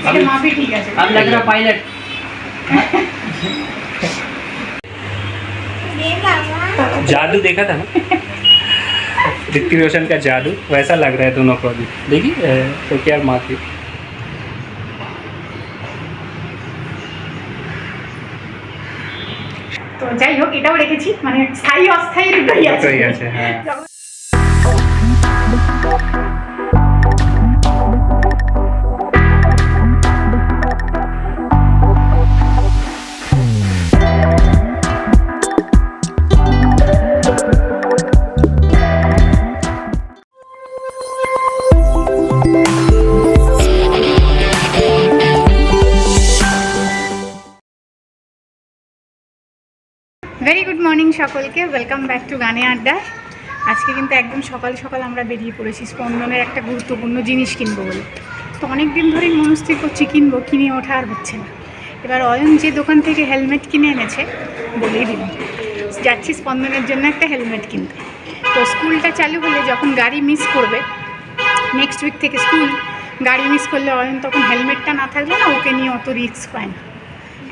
माफी ठीक है। अब लग रहा पायलट। जादू देखा था ना ऋतिक रोशन का जादू, वैसा लग रहा है दोनों को अभी। देखिए तो क्या माँ की তো যাই হোক এটাও রেখেছি, মানে স্থায়ী অস্থায়ী দুটোই আছে। দুটোই আছে, হ্যাঁ। ভেরি গুড মর্নিং সকলকে, ওয়েলকাম ব্যাক টু গানে আড্ডা। আজকে কিন্তু একদম সকাল সকাল আমরা বেরিয়ে পড়েছি স্পন্দনের একটা গুরুত্বপূর্ণ জিনিস কিনবো বলে। তো অনেক দিন ধরেই মনস্থির করছি কিনবো, কিনে ওঠা আর হচ্ছে না। এবার অয়ন যে দোকান থেকে হেলমেট কিনে এনেছে বলেই দিলাম, যাচ্ছি স্পন্দনের জন্য একটা হেলমেট কিনতে। তো স্কুলটা চালু হলে যখন গাড়ি মিস করবে, নেক্সট উইক থেকে স্কুল, গাড়ি মিস করলে অয়ন তখন হেলমেটটা না থাকলে না ওকে নিয়ে অত রিস্ক পায় না।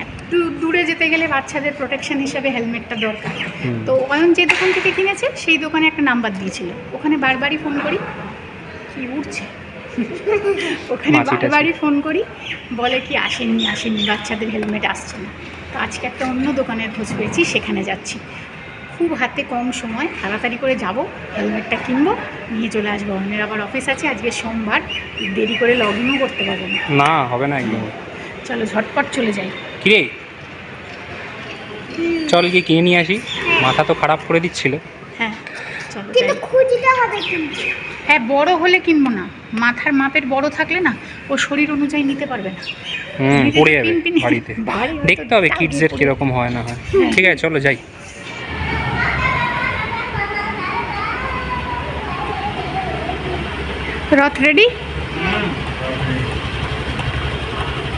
একটু দূরে যেতে গেলে বাচ্চাদের প্রোটেকশন হিসাবে হেলমেটটা দরকার। তো অয়ন যে দোকান থেকে কিনেছে সেই দোকানে একটা নাম্বার দিয়েছিল, ওখানে বারবারই ফোন করি, কি উঠছে ওখানে বারবারই ফোন করি, বলে কি আসেননি বাচ্চাদের হেলমেট আসছে না। তো আজকে একটা অন্য দোকানের খোঁজ পেয়েছি, সেখানে যাচ্ছি। খুব হাতে কম সময়, তাড়াতাড়ি করে যাব, হেলমেটটা কিনবো, নিয়ে চলে আসবো। অয়নের আবার অফিস আছে আজকে সোমবার, দেরি করে লগ ইনও করতে পারবো না। না হবে না একদম। চলো ঝটপট চলে যাই। কিরে চল গিয়ে কিনে নিয়ে আসি, মাথা তো খারাপ করে দিচ্ছিল। হ্যাঁ চলো হ্যাঁ, বড় হলে কিনবো না, মাথার মাপের বড় থাকলে না ও শরীর অনুযায়ী নিতে পারবে না। পড়ে যাবে বাড়িতে, দেখতে হবে কিডসের কিরকম হয় না হয়। ঠিক আছে চলো যাই। রথ রেডি?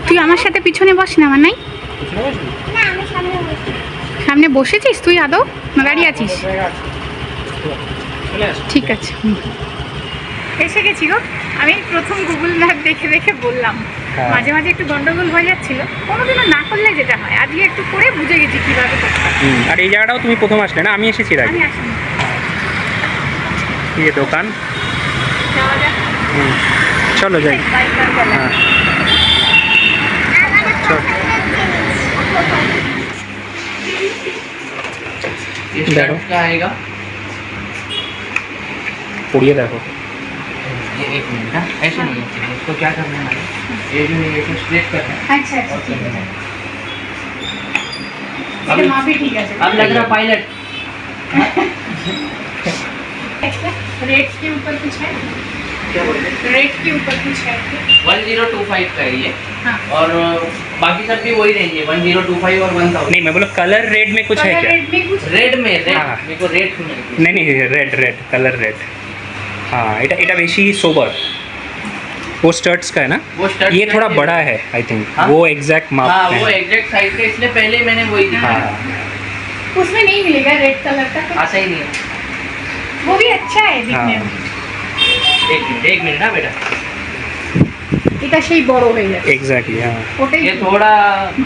তুই আমার সাথে পিছনে বস না, আমার নাই। সামনে বসেছিস তুই আদৌ না দাঁড়িয়ে আছিস? ঠিক আছে, এসে গেছি গো। আমি প্রথম গুগল ম্যাপ দেখে দেখে বললাম, মাঝে মাঝে একটু গন্ডগোল হয়ে যাচ্ছিল, কোনোদিনও না করলে যেটা হয়, আজকে একটু করে বুঝে গেছি কীভাবে করতে হয়। আর এই জায়গাটাও তুমি প্রথম আসলে না? আমি এসেছি আগে। আমি আসিনি। ये দোকান, যাওয়া যাক। চলো যাই। হ্যাঁ চল। देखो क्या आएगा? पढ़िए देखो। ये 1 मिनट है, ऐसे नहीं है, इसको क्या करना है, ये जो है इसको स्ट्रेट करना है। अच्छा अच्छा ठीक है, इसके मापी ठीक है। अब लग रहा पायलट। रेट के ऊपर कुछ है? क्या बोलते हैं? रेट के ऊपर कुछ है? 1025 का है ये। हाँ। और बाकी सब भी वही रेंज है, 1025 और 1000। नहीं मैं बोला कलर रेड में कुछ है क्या? रेट में कुछ रेड में रेड, हाँ। मेरे को रेड सुन। नहीं रेड कलर रेड। हाँ এটা বেশি সোবার। वो स्टर्ट्स का है ना? वो स्टर्ट ये थोड़ा बड़ा है आई थिंक। हाँ? वो एग्जैक्ट माप हाँ में वो है। एग्जैक्ट साइज का, इसलिए पहले मैंने वही दिखा। हाँ उसमें नहीं मिलेगा रेड कलर का, तो ऐसा ही नहीं है। वो भी अच्छा है दिखने हाँ। में। एक मिनट ना बेटा, এটা সেই বড় হয়ে যাবে एग्जैक्टली। हाँ ওটাই ये थोड़ा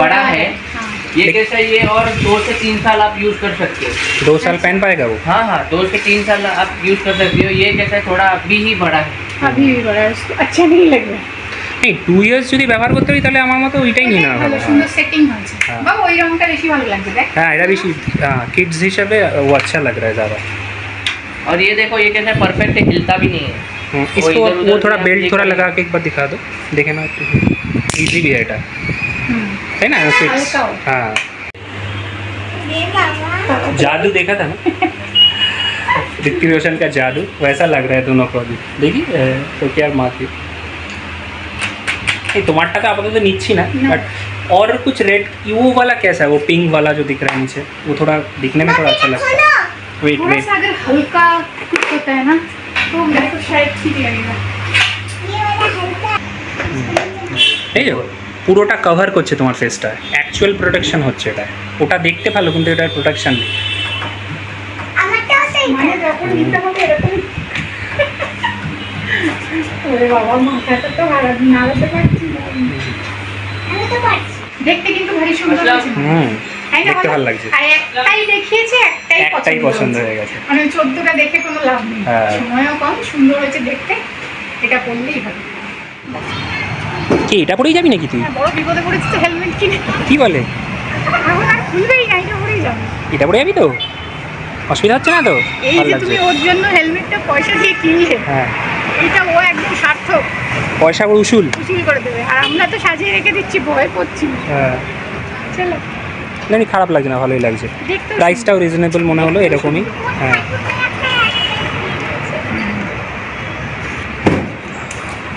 बड़ा है। हाँ। ये कैसा है, ये और 2 से 3 साल आप यूज कर सकते हो। 2 साल पहन पाएगा वो? हाँ हाँ 2 से 3 साल आप यूज कर सकते हो। ये कैसा है, थोड़ा अभी ही बड़ा है। अभी भी बड़ा है, उसको अच्छा नहीं लग रहा है। नहीं 2 ইয়ার্স যদি ব্যবহার করতে পারি তাহলে আমার মতো ওইটাই নিয়ে নেওয়া ভালো ভালো। সুন্দর সেটিং হয়েছে, হ্যাঁ। বাবা ওই রংটা বেশি ভালো লাগছে দেখ। हाँ এটা বেশি किड्स হিসাবে वो अच्छा लग रहा है ज़्यादा। और ये देखो, ये कैसा परफेक्ट है, हिलता भी नहीं है। इसको इधर उधर वो थोड़ा भी आप बेल्ट देख थोड़ा रहे लगा के एक बार दिखा दो, देखे ना इजी भी है এটা, है ना? हल्का हो। हाँ जादू देखा था ना ऋतिक रोशन का जादू, वैसा लग रहा है दोनों को अभी। देखिए तो क्या माँ की तुम्हार टाका आपातत तो निচ্ছি ना, बट और कुछ रेड वो वाला कैसा है, वो पिंक वाला जो दिख रहा है नीचे, वो थोड़ा दिखने में थोड़ा अच्छा लगता है। वेट थोड़ा सा अगर हल्का कुछ होता है ना तो मेरे को शायद ठीक लगेगा। এই দেখো পুরোটা কভার করছে তোমার ফেসটা, অ্যাকচুয়াল প্রোটেকশন হচ্ছে এটা। ওটা দেখতে ভালো কিন্তু এটার প্রোটেকশন নেই। মানে যখন নিতে হবে এরকম ওরে বাবা মাথাটা তো নাড়াতে পারছি না। দেখতে কিন্তু ভারী সুন্দর হয়েছে না? হুম তাই না দেখতে বলো? ভালো লাগছে। আর একটাই দেখিয়েছে, একটাই পছন্দ হয়ে গেছে। মানে 14টা দেখে কোনো লাভ নেই। হ্যাঁ। সময়ও কম, সুন্দর হয়েছে দেখতে, এটা পরলেই হবে। কি এটা পরেই যাবি নাকি তুই? হ্যাঁ, বড় বিপদে পড়েছি তো হেলমেট কিনে। কি বলে? এখন আর খুলবেই না, এটা পরেই যাবে। এটা পরে যাবি তো? অসুবিধা হচ্ছে না তো? এই ভালো যে লাগছে। তুমি ওর জন্য হেলমেটটা পয়সা দিয়ে কিনলে, হ্যাঁ এটা ও একদম সার্থক, পয়সা করে উসুল। উসুল করে দেবে। আর আমরা তো সাজিয়ে রেখে দিচ্ছি, ভয় করছি না। হ্যাঁ চলো, না খারাপ লাগছে না, ভালোই লাগছে। দেখতে প্রাইসটাও রিজনেবল মনে হলো, এরকমই। হ্যাঁ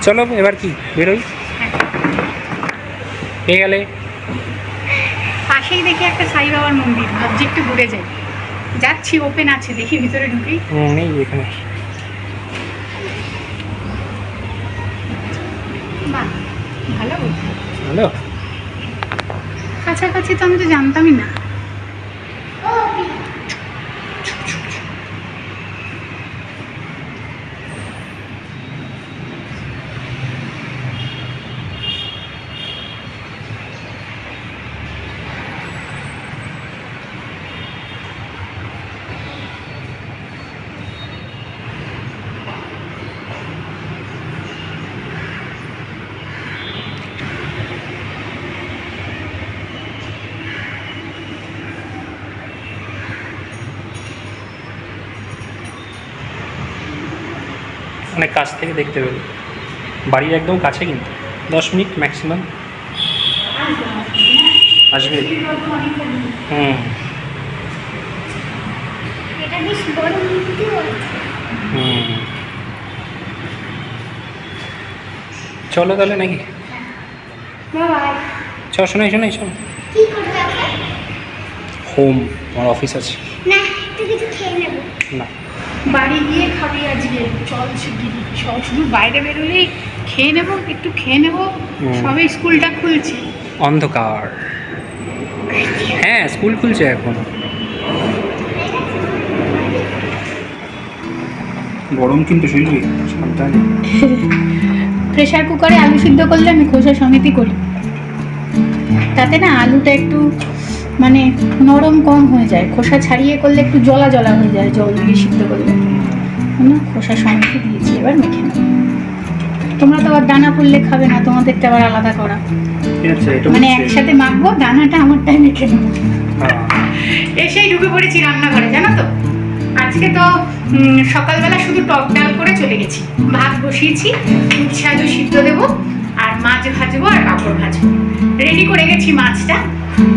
চলো এবার কি বেরোই, পেয়ে গেলে। পাশেই দেখি একটা সাই বাবার মন্দির, ভাবছি একটু ঘুরে যাই। যাচ্ছি, ওপেন আছে, দেখি ভিতরে ঢুকি। নেই এখানে। বাহ, ভালো হ্যালো, কাছাকাছি তো আমি তো জানতামই না। অনেক কাছ থেকে দেখতে পেল, বাড়ির একদম কাছে, কিন্তু 10 মিনিট ম্যাক্সিমাম আসবে। হুম এটা বেশ বড় মন্দির। হুম চলো তাহলে নাকি? বাবাই, শোনাই শোনো। কি করবে এখন? হোম, আমার অফিস আছে। না, একটু কিছু খেয়ে নেব। না বাড়ি গিয়ে খাবি আজকে, চল শিগগিরি। সব শুধু বাইরে বেরোলেই খেয়ে নেবো, একটু খেয়ে নেবো। সবে স্কুলটা খুলছে। অন্ধকার। হ্যাঁ স্কুল খুলছে এখন। গরম কিন্তু শুনবি, সাবধানে। প্রেসার কুকারে আলু সিদ্ধ করলে আমি খোসা সমেতই করি, তাতে না আলুটা একটু মানে নরম কম হয়ে যায়। খোসা ছাড়িয়ে করলে একটু জলা জলা হয়ে যায়, জল দিয়ে সিদ্ধ করলে। না, খোসা সমেতই দিয়েছি, এবার মেখে নেব। তোমরা তো আবার দানা পড়লে খাবে না, তোমাদেরটা আবার আলাদা করা। মানে একসাথে মাখবো, দানাটা আমারটাই মেখে নেবো। এসেই ঢুকে পড়েছি রান্নাঘরে, জানো তো। আজকে তো সকালবেলা শুধু টক ডাল করে চলে গেছি। ভাত বসিয়েছি, উচ্ছে আলু সিদ্ধ দেবো, আর মাছ ভাজবো, আর পাঁপড় ভাজবো। রেডি করে গেছি মাছটা।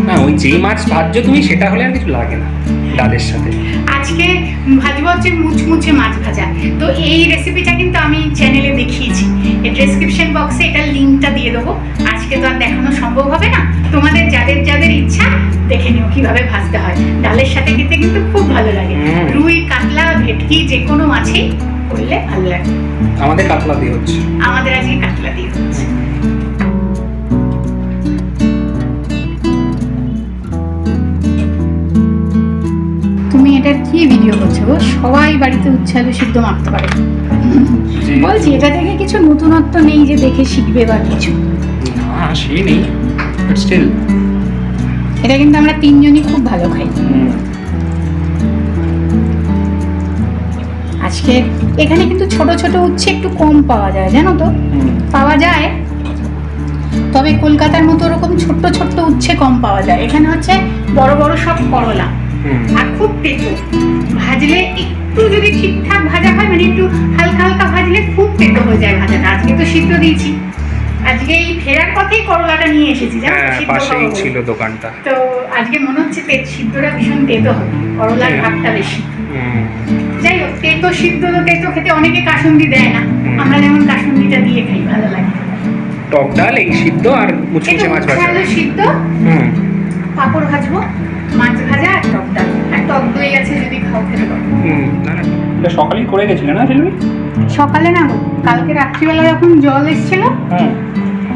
হ্যাঁ ওই যেই মাছ ভাজছো তুমি, সেটা হলে আর কিছু লাগে না ডালের সাথে। আজকে ভাজবো হচ্ছে মুচমুচে মাছ ভাজা। তো এই রেসিপিটা কিন্তু আমি চ্যানেলে দেখিয়েছি, এই ডেসক্রিপশন বক্সে এটার লিঙ্কটা দিয়ে দেবো। আজকে তো আর দেখানো সম্ভব হবে না, তোমাদের যাদের যাদের ইচ্ছা দেখে নিও কিভাবে ভাজতে হয়। ডালের সাথে খেতে কিন্তু খুব ভালো লাগে। রুই, কাতলা, ভেটকি যে কোনো মাছেই করলে ভালো লাগে। আমাদের কাতলা দিয়ে হচ্ছে। আমাদের আজকে কাতলা দিয়ে হচ্ছে। তুমি এটা কি ভিডিও করছো গো? সবাই বাড়িতে উচ্ছে আলু সিদ্ধ মাখতে পারে। বলছি এটা থেকে কিছু নতুনত্ব নেই যে দেখে শিখবে বা কিছু? না সেই নেই, বাট স্টিল এটা কিন্তু আমরা তিনজনই খুব ভালো খাই। আজকে এখানে কিন্তু ছোট ছোট উচ্ছে একটু কম পাওয়া যায়, জানো তো। পাওয়া যায়, তবে কলকাতার মতো ওরকম ছোট্ট ছোট্ট উচ্ছে কম পাওয়া যায়। এখানে হচ্ছে বড় বড় সব করলা, আর খুব তেতো। ভাজলে একটু যদি ঠিকঠাক ভাজা হয়, মানে একটু হালকা হালকা ভাজলে খুব তেতো হয়ে যায় ভাজাটা। আজকে তো সিদ্ধ দিয়েছি, আজকে এই ফেরার পথেই করলাটা নিয়ে এসেছি, জানো তো, সিদ্ধ পাশেই খাবো বলে। ছিল দোকানটা। তো আজকে মনে হচ্ছে সিদ্ধটা ভীষণ তেতো হবে, করলার ভাগটা বেশি। যাই হোক, তেতো সিদ্ধ তো তেতো খেতে অনেকে কাসুন্দি দেয় না, আমরা যেমন কাসুন্দিটা দিয়ে খাই, ভালো লাগে। টক ডাল, এই সিদ্ধ আর মুচমুচে মাছ ভাজা। আলু সিদ্ধ, পাঁপড় ভাজবো, মাছ ভাজা আর টক ডাল, আর টক দই আছে যদি খাও খেতে পারো। না না, এটা সকালেই করে গেছিলে না সেলমি? সকালে না গো, কালকে রাত্রিবেলা যখন জল এসেছিল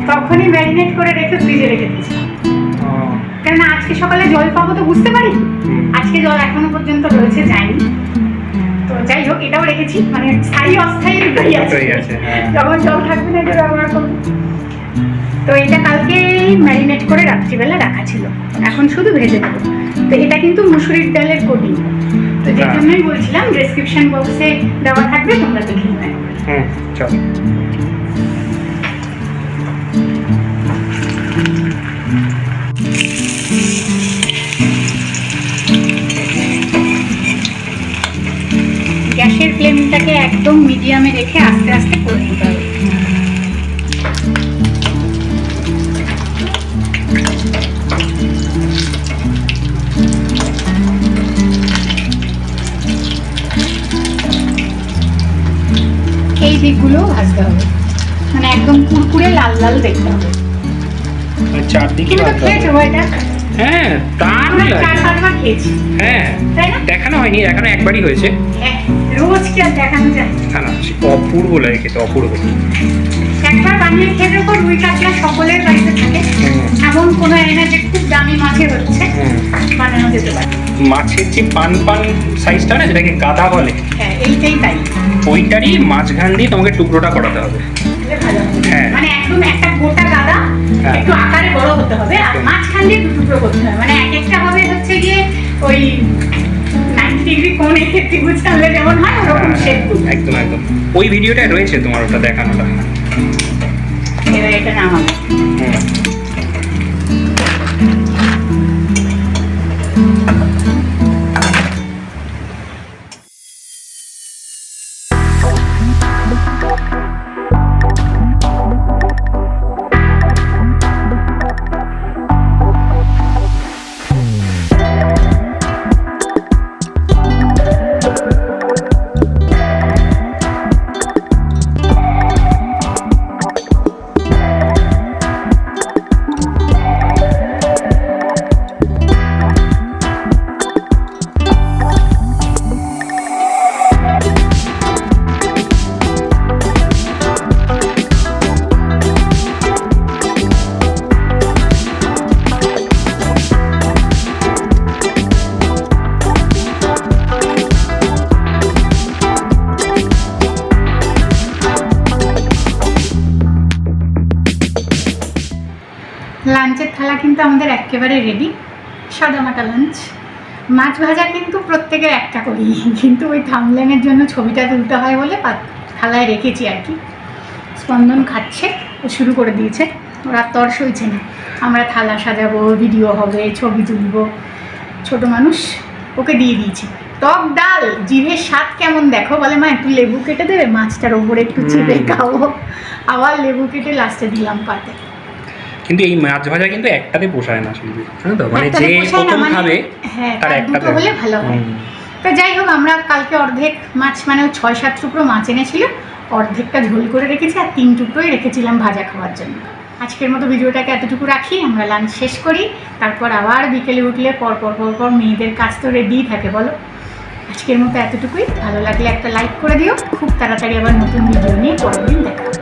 তখনই ম্যারিনেট করে রেখে ফ্রিজে রেখে দিয়েছি। কেননা আজকে সকালে জল পাবো তো বুঝতে পারি, আজকে জল এখনো পর্যন্ত রয়েছে, যায়নি। তো যাই হোক, এটাও রেখেছি, মানে স্থায়ী অস্থায়ী দুটোই আছে। যখন জল থাকবে না এটা ব্যবহার করবো। তো এটা কালকে ম্যারিনেট করে রাত্রিবেলা রাখা ছিল, এখন শুধু ভেজে দেবো। তো এটা কিন্তু মুসুরির ডালের কোটিং, তো যে জন্যই বলছিলাম ডেসক্রিপশন বক্সে দেওয়া থাকবে, তোমরা দেখে নেবে। চল। গ্যাসের ফ্লেমটাকে একদম মিডিয়ামে রেখে আস্তে আস্তে করে নিতে হবে। এই দিকগুলো ভাজতে হবে, মানে একদম কুরকুরে লাল লাল দেখতে হবে। চারদিকে তুমি তো খেয়েছো এটা? হ্যাঁ, দারুণ আমরা লাগে। 4-5 বার খেয়েছি, হ্যাঁ, তাই না? দেখানো হয়নি, দেখানো একবারই হয়েছে। রোজ কি আর দেখানো যায়? না না, অপূর্ব লাগে খেতে, অপূর্ব। একবার বানিয়ে খেয়ে দেখো, রুই কাতলা সকলের বাড়িতে থাকে, এমন কোনো এনে যে খুব দামি মাছের হচ্ছে, বানানো যেতে পারে। মাছের যে পান পান সাইজটা না, যেটাকে গাদা বলে, হ্যাঁ, এইটাই তাই, ওইটারই মাঝখান দিয়ে তোমাকে টুকরোটা করাতে হবে। তাহলে ভালো হবে। হ্যাঁ। মানে একদম একটা গোটা গাদা, হ্যাঁ। একটু আকারে বড় হতে হবে, আর মাঝখান দিয়ে দু টুকরো করতে হবে। মানে এক একটা হবে হচ্ছে গিয়ে ওই 90 ডিগ্রি কোণে ত্রিভুজ টানলে যেমন হয়, ওরকম শেপ করবে। একদম একদম, ওই ভিডিওটা রয়েছে তোমার, ওটা দেখানোটা। এবার এটা নামাবো। লাঞ্চের থালা কিন্তু আমাদের একেবারে রেডি, সাদামাটা লাঞ্চ। মাছ ভাজা কিন্তু প্রত্যেকের একটা করি, কিন্তু ওই থামলেনের জন্য ছবিটা তুলতে হয় বলে থালায় রেখেছি আর কি। স্পন্দন খাচ্ছে, ও শুরু করে দিয়েছে, ওরা তর সইছে না। আমরা থালা সাজাবো, ভিডিও হবে, ছবি তুলবো, ছোট মানুষ, ওকে দিয়ে দিয়েছি। টক ডাল, জিভের স্বাদ কেমন দেখো, বলে মা একটু লেবু কেটে দেবে, মাছটার ওপরে একটু চিপে খাবো। আবার লেবু কেটে লাস্টে দিলাম পাতে। কিন্তু এই মাছ ভাজা কিন্তু একটাতে পোষায় না শুধু, জানো তো, মানে একটাতে যে পোষায় না, প্রথম মানে খাবে হ্যাঁ, তার তার একটাতে দুটো হলে ভালো হয়। তো যাই হোক, আমরা কালকে অর্ধেক মাছ, মানে 6-7 টুকরো মাছ এনেছিল, অর্ধেকটা ঝোল করে রেখেছি, আর 3 টুকরোই রেখেছিলাম ভাজা খাওয়ার জন্য। আজকের মতো ভিডিওটাকে এতটুকু রাখি, আমরা লাঞ্চ শেষ করি, তারপর আবার বিকেলে উঠলে পর মেয়েদের কাজ তো রেডিই থাকে, বলো। আজকের মতো এতটুকুই, ভালো লাগলে একটা লাইক করে দিও। খুব তাড়াতাড়ি আবার নতুন ভিডিও নিয়ে পরের দিন দেখা হবে।